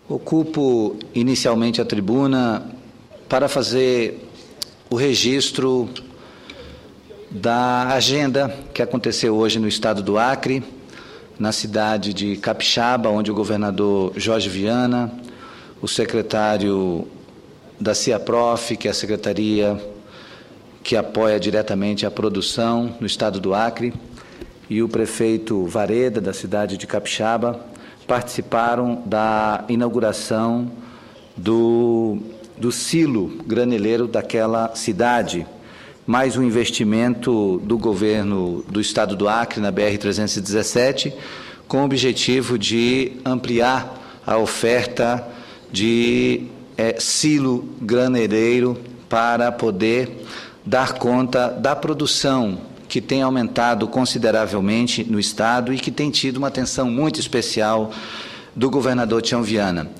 Ocupo inicialmente a tribuna para fazer o registro da agenda que aconteceu hoje no estado do Acre, na cidade de Capixaba, onde o governador Jorge Viana, o secretário da CIAPROF, que é a secretaria que apoia diretamente a produção no estado do Acre, e o prefeito Vareda, da cidade de Capixaba, participaram da inauguração do silo graneleiro daquela cidade, mais um investimento do governo do estado do Acre na BR-317, com o objetivo de ampliar a oferta de silo graneleiro para poder dar conta da produção que tem aumentado consideravelmente no estado e que tem tido uma atenção muito especial do governador Tião Viana.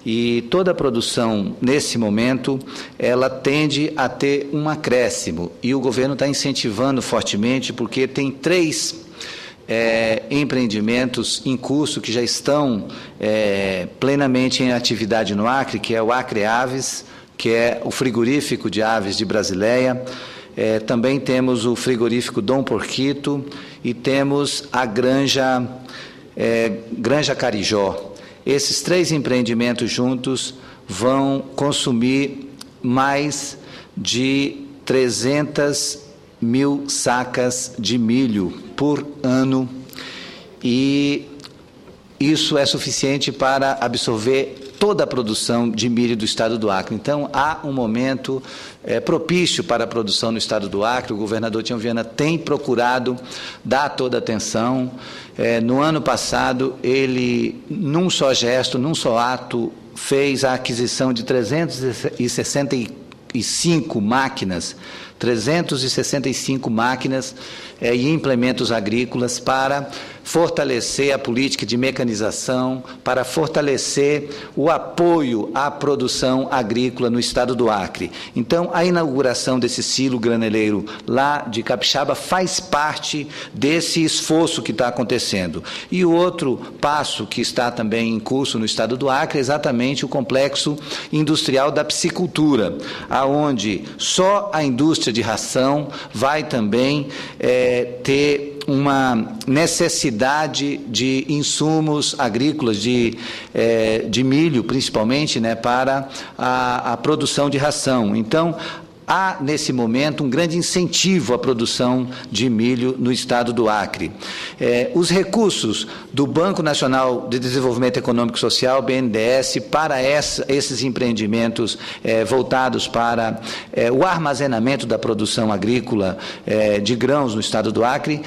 E toda a produção, nesse momento, ela tende a ter um acréscimo, e o governo está incentivando fortemente, porque tem 3 empreendimentos em curso que já estão plenamente em atividade no Acre, que é o Acre Aves, que é o frigorífico de aves de Brasileia. Também temos o frigorífico Dom Porquito e temos a Granja Carijó. Esses 3 empreendimentos juntos vão consumir mais de 300 mil sacas de milho por ano, e isso é suficiente para absorver toda a produção de milho do estado do Acre. Então, há um momento propício para a produção no estado do Acre. O governador Tião Viana tem procurado dar toda a atenção. No ano passado, ele, num só gesto, num só ato, fez a aquisição de 365 máquinas e implementos agrícolas para fortalecer a política de mecanização, para fortalecer o apoio à produção agrícola no estado do Acre. Então, a inauguração desse silo graneleiro lá de Capixaba faz parte desse esforço que está acontecendo. E o outro passo que está também em curso no estado do Acre é exatamente o complexo industrial da piscicultura, aonde só a indústria de ração vai também ter uma necessidade de insumos agrícolas, de milho, principalmente, para a produção de ração. Então, há, nesse momento, um grande incentivo à produção de milho no estado do Acre. Os recursos do Banco Nacional de Desenvolvimento Econômico e Social, BNDES, para esses empreendimentos voltados para o armazenamento da produção agrícola de grãos no estado do Acre,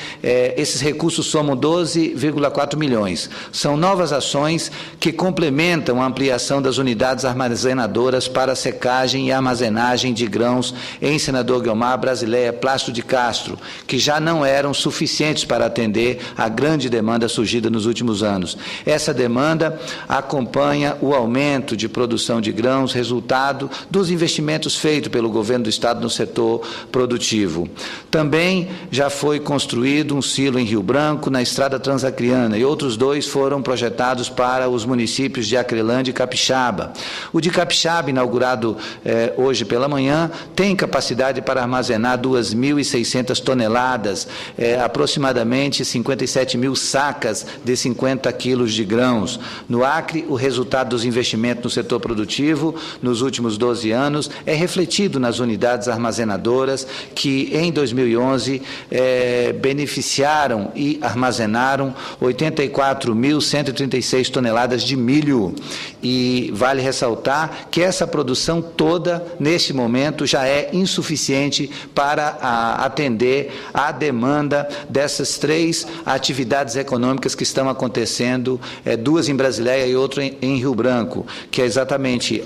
esses recursos somam 12,4 milhões. São novas ações que complementam a ampliação das unidades armazenadoras para secagem e armazenagem de grãos em Senador Guiomar, Brasileia, Plácido de Castro, que já não eram suficientes para atender a grande demanda surgida nos últimos anos. Essa demanda acompanha o aumento de produção de grãos, resultado dos investimentos feitos pelo governo do estado no setor produtivo. Também já foi construído um silo em Rio Branco, na estrada transacriana, e outros 2 foram projetados para os municípios de Acrelândia e Capixaba. O de Capixaba, inaugurado hoje pela manhã, tem capacidade para armazenar 2.600 toneladas, aproximadamente 57 mil sacas de 50 quilos de grãos. No Acre, o resultado dos investimentos no setor produtivo nos últimos 12 anos é refletido nas unidades armazenadoras que, em 2011, beneficiaram e armazenaram 84.136 toneladas de milho. E vale ressaltar que essa produção toda, neste momento, já é insuficiente para atender à demanda dessas 3 atividades econômicas que estão acontecendo, 2 em Brasileia e outra em Rio Branco, que é exatamente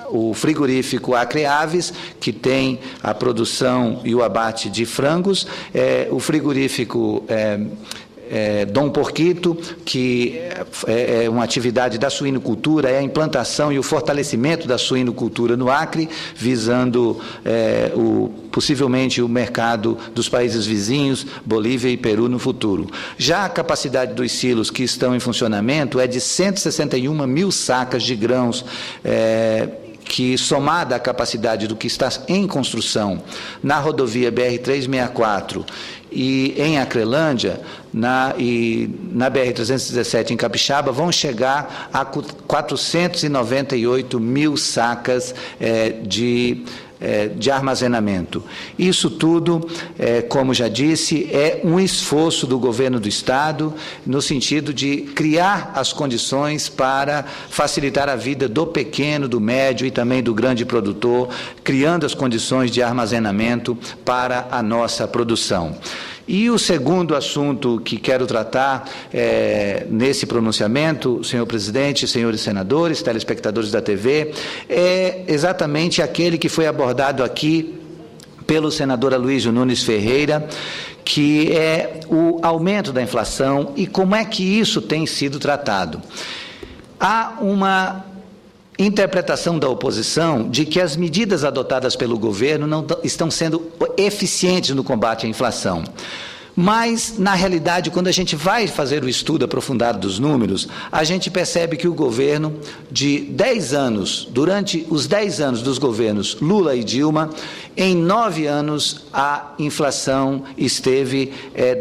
o frigorífico Acre Aves, que tem a produção e o abate de frangos, o frigorífico Dom Porquito, que é uma atividade da suinocultura, é a implantação e o fortalecimento da suinocultura no Acre, visando possivelmente o mercado dos países vizinhos, Bolívia e Peru, no futuro. Já a capacidade dos silos que estão em funcionamento é de 161 mil sacas de grãos, que, somada à capacidade do que está em construção na rodovia BR-364 e em Acrelândia, na BR-317 em Capixaba, vão chegar a 498 mil sacas de armazenamento. Isso tudo, como já disse, é um esforço do governo do Estado no sentido de criar as condições para facilitar a vida do pequeno, do médio e também do grande produtor, criando as condições de armazenamento para a nossa produção. E o segundo assunto que quero tratar nesse pronunciamento, senhor presidente, senhores senadores, telespectadores da TV, é exatamente aquele que foi abordado aqui pelo senador Aloysio Nunes Ferreira, que é o aumento da inflação e como é que isso tem sido tratado. Há uma interpretação da oposição de que as medidas adotadas pelo governo não estão sendo eficientes no combate à inflação. Mas, na realidade, quando a gente vai fazer o estudo aprofundado dos números, a gente percebe que o governo de 10 anos, durante os 10 anos dos governos Lula e Dilma, em 9 anos a inflação esteve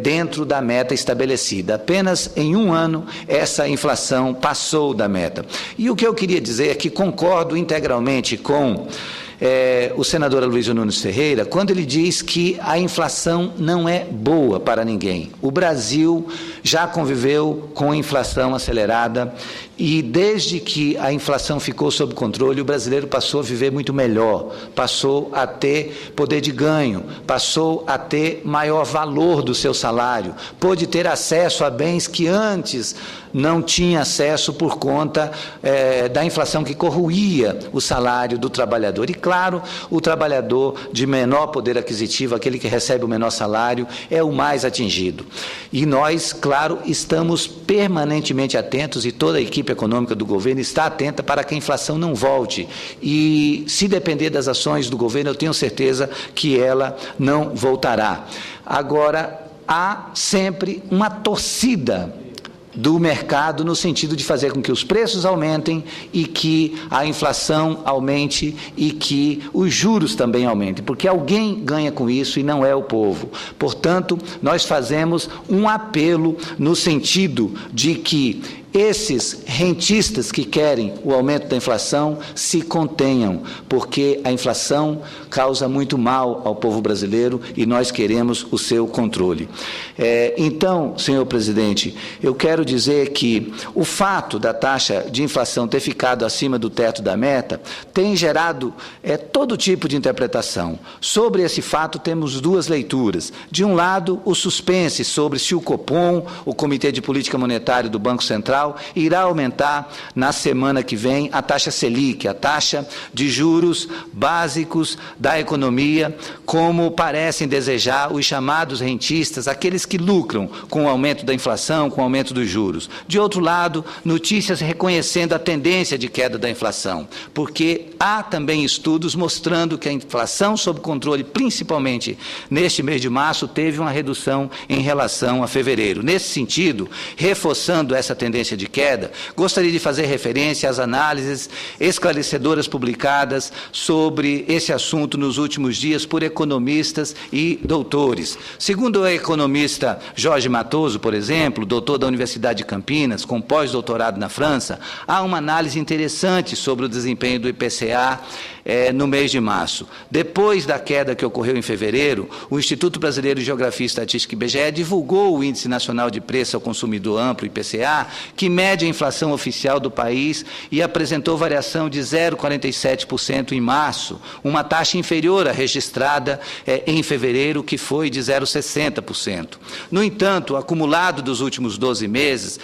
dentro da meta estabelecida. Apenas em 1 ano essa inflação passou da meta. E o que eu queria dizer é que concordo integralmente com o senador Aloysio Nunes Ferreira, quando ele diz que a inflação não é boa para ninguém. O Brasil já conviveu com inflação acelerada e, desde que a inflação ficou sob controle, o brasileiro passou a viver muito melhor, passou a ter poder de ganho, passou a ter maior valor do seu salário, pôde ter acesso a bens que antes não tinha acesso por conta da inflação que corroía o salário do trabalhador. E, claro, o trabalhador de menor poder aquisitivo, aquele que recebe o menor salário, é o mais atingido. E nós, claro, estamos permanentemente atentos, e toda a equipe econômica do governo está atenta para que a inflação não volte. E, se depender das ações do governo, eu tenho certeza que ela não voltará. Agora, há sempre uma torcida do mercado no sentido de fazer com que os preços aumentem e que a inflação aumente e que os juros também aumentem, porque alguém ganha com isso e não é o povo. Portanto, nós fazemos um apelo no sentido de que esses rentistas que querem o aumento da inflação se contenham, porque a inflação causa muito mal ao povo brasileiro e nós queremos o seu controle. Então, senhor presidente, eu quero dizer que o fato da taxa de inflação ter ficado acima do teto da meta tem gerado todo tipo de interpretação. Sobre esse fato, temos duas leituras. De um lado, o suspense sobre se o Copom, o Comitê de Política Monetária do Banco Central, irá aumentar na semana que vem a taxa Selic, a taxa de juros básicos da economia, como parecem desejar os chamados rentistas, aqueles que lucram com o aumento da inflação, com o aumento dos juros. De outro lado, notícias reconhecendo a tendência de queda da inflação, porque há também estudos mostrando que a inflação sob controle, principalmente neste mês de março, teve uma redução em relação a fevereiro. Nesse sentido, reforçando essa tendência de queda, gostaria de fazer referência às análises esclarecedoras publicadas sobre esse assunto nos últimos dias por economistas e doutores. Segundo o economista Jorge Matoso, por exemplo, doutor da Universidade de Campinas, com pós-doutorado na França, há uma análise interessante sobre o desempenho do IPCA no mês de março. Depois da queda que ocorreu em fevereiro, o Instituto Brasileiro de Geografia e Estatística, IBGE, divulgou o Índice Nacional de Preço ao Consumidor Amplo, IPCA, que mede a inflação oficial do país e apresentou variação de 0,47% em março, uma taxa inferior à registrada em fevereiro, que foi de 0,60%. No entanto, no acumulado dos últimos 12 meses,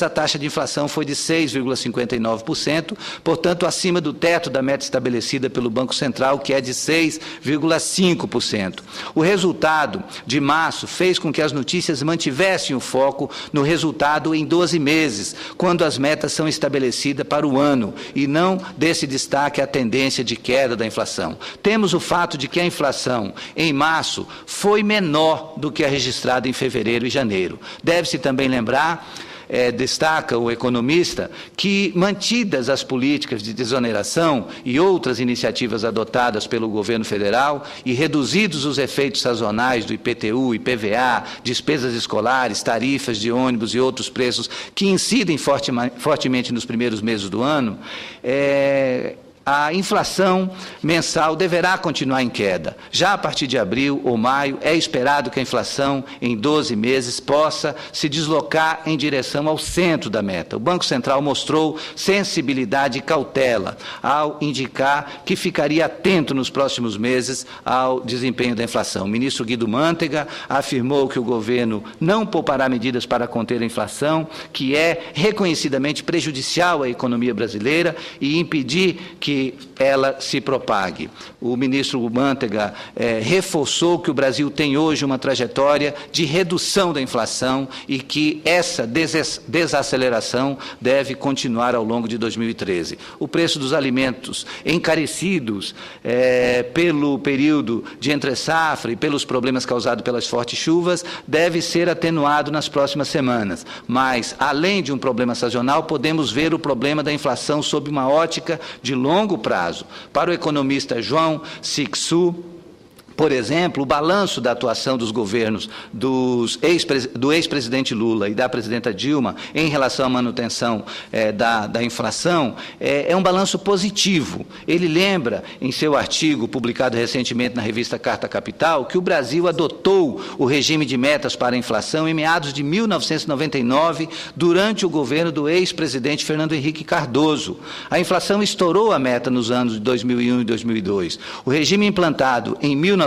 a taxa de inflação foi de 6,59%, portanto, acima do teto da meta estabelecida pelo Banco Central, que é de 6,5%. O resultado de março fez com que as notícias mantivessem o foco no resultado em 12 meses, quando as metas são estabelecidas para o ano, e não desse destaque à tendência de queda da inflação. Temos o fato de que a inflação em março foi menor do que a registrada em fevereiro e janeiro. Deve-se também lembrar, destaca o economista, que mantidas as políticas de desoneração e outras iniciativas adotadas pelo governo federal e reduzidos os efeitos sazonais do IPTU, IPVA, despesas escolares, tarifas de ônibus e outros preços que incidem fortemente nos primeiros meses do ano, a inflação mensal deverá continuar em queda. Já a partir de abril ou maio, é esperado que a inflação em 12 meses possa se deslocar em direção ao centro da meta. O Banco Central mostrou sensibilidade e cautela ao indicar que ficaria atento nos próximos meses ao desempenho da inflação. O ministro Guido Mantega afirmou que o governo não poupará medidas para conter a inflação, que é reconhecidamente prejudicial à economia brasileira, e impedir que ela se propague. O ministro Mantega reforçou que o Brasil tem hoje uma trajetória de redução da inflação e que essa desaceleração deve continuar ao longo de 2013. O preço dos alimentos encarecidos pelo período de entre-safra e pelos problemas causados pelas fortes chuvas deve ser atenuado nas próximas semanas. Mas, além de um problema sazonal, podemos ver o problema da inflação sob uma ótica de longo prazo. Para o economista João Sixu, por exemplo, o balanço da atuação dos governos do ex-presidente Lula e da presidenta Dilma em relação à manutenção da inflação é um balanço positivo. Ele lembra, em seu artigo publicado recentemente na revista Carta Capital, que o Brasil adotou o regime de metas para a inflação em meados de 1999, durante o governo do ex-presidente Fernando Henrique Cardoso. A inflação estourou a meta nos anos de 2001 e 2002. O regime implantado em 1999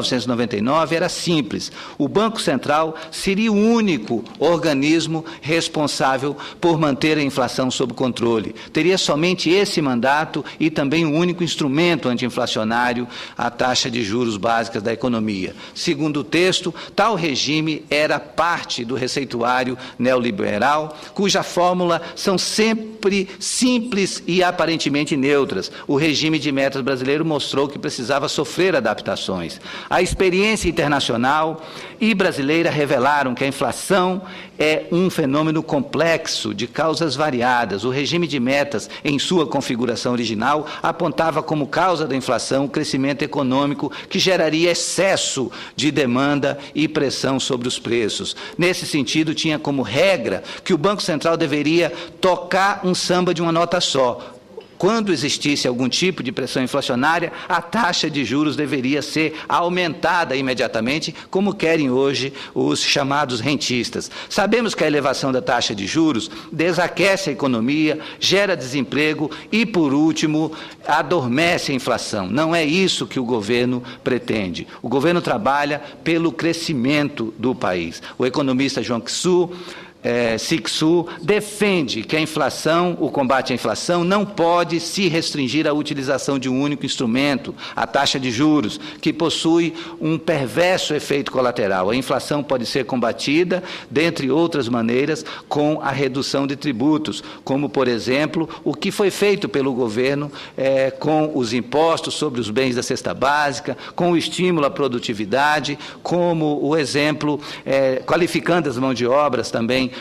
era simples. O Banco Central seria o único organismo responsável por manter a inflação sob controle. Teria somente esse mandato e também o único instrumento anti-inflacionário, a taxa de juros básicas da economia. Segundo o texto, tal regime era parte do receituário neoliberal, cuja fórmula são sempre simples e aparentemente neutras. O regime de metas brasileiro mostrou que precisava sofrer adaptações. A experiência internacional e brasileira revelaram que a inflação é um fenômeno complexo de causas variadas. O regime de metas, em sua configuração original, apontava como causa da inflação o crescimento econômico que geraria excesso de demanda e pressão sobre os preços. Nesse sentido, tinha como regra que o Banco Central deveria tocar um samba de uma nota só. Quando existisse algum tipo de pressão inflacionária, a taxa de juros deveria ser aumentada imediatamente, como querem hoje os chamados rentistas. Sabemos que a elevação da taxa de juros desaquece a economia, gera desemprego e, por último, adormece a inflação. Não é isso que o governo pretende. O governo trabalha pelo crescimento do país. O economista João Sixu defende que a inflação, o combate à inflação, não pode se restringir à utilização de um único instrumento, a taxa de juros, que possui um perverso efeito colateral. A inflação pode ser combatida, dentre outras maneiras, com a redução de tributos, como, por exemplo, o que foi feito pelo governo com os impostos sobre os bens da cesta básica, com o estímulo à produtividade, como o exemplo, qualificando as mãos de obras também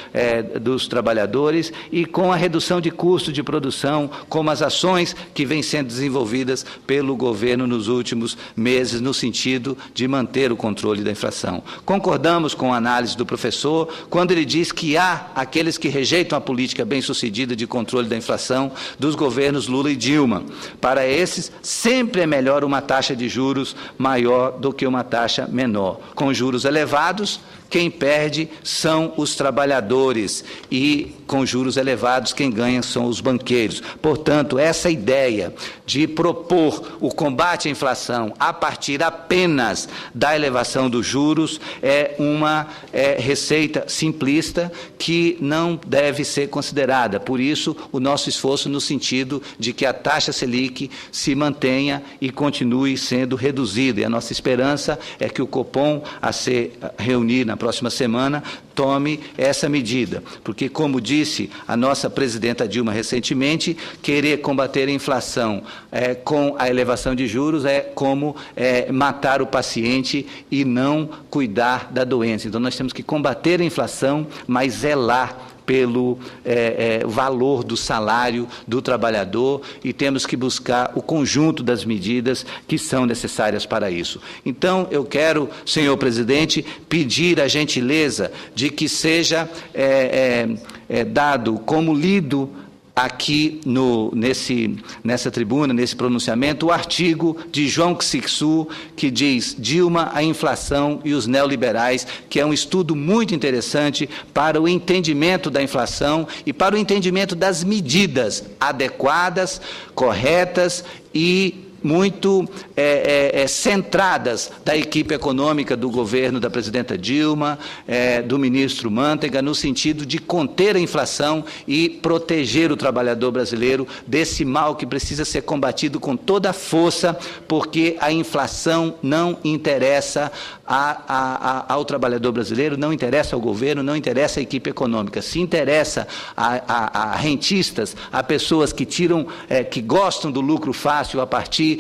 dos trabalhadores, e com a redução de custo de produção, como as ações que vêm sendo desenvolvidas pelo governo nos últimos meses, no sentido de manter o controle da inflação. Concordamos com a análise do professor quando ele diz que há aqueles que rejeitam a política bem-sucedida de controle da inflação dos governos Lula e Dilma. Para esses, sempre é melhor uma taxa de juros maior do que uma taxa menor. Com juros elevados, quem perde são os trabalhadores e, com juros elevados, quem ganha são os banqueiros. Portanto, essa ideia de propor o combate à inflação a partir apenas da elevação dos juros é uma receita simplista que não deve ser considerada. Por isso, o nosso esforço no sentido de que a taxa Selic se mantenha e continue sendo reduzida. E a nossa esperança é que o Copom, a se reunir na próxima semana, tome essa medida, porque, como disse a nossa presidenta Dilma recentemente, querer combater a inflação com a elevação de juros é como matar o paciente e não cuidar da doença. Então, nós temos que combater a inflação, mas zelar pelo valor do salário do trabalhador e temos que buscar o conjunto das medidas que são necessárias para isso. Então, eu quero, senhor presidente, pedir a gentileza de que seja dado como lido aqui nessa tribuna, nesse pronunciamento, o artigo de João Cixu, que diz Dilma, a inflação e os neoliberais, que é um estudo muito interessante para o entendimento da inflação e para o entendimento das medidas adequadas, corretas e muito centradas da equipe econômica do governo da presidenta Dilma, do ministro Mantega, no sentido de conter a inflação e proteger o trabalhador brasileiro desse mal que precisa ser combatido com toda a força, porque a inflação não interessa ao trabalhador brasileiro, não interessa ao governo, não interessa à equipe econômica. Se interessa a rentistas, a pessoas que que gostam do lucro fácil a partir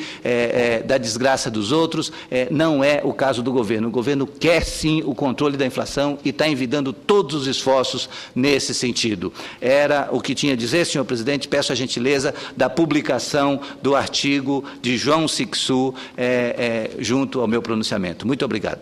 da desgraça dos outros, não é o caso do governo. O governo quer sim o controle da inflação e está envidando todos os esforços nesse sentido. Era o que tinha a dizer, senhor presidente. Peço a gentileza da publicação do artigo de João Cixu junto ao meu pronunciamento. Muito obrigado.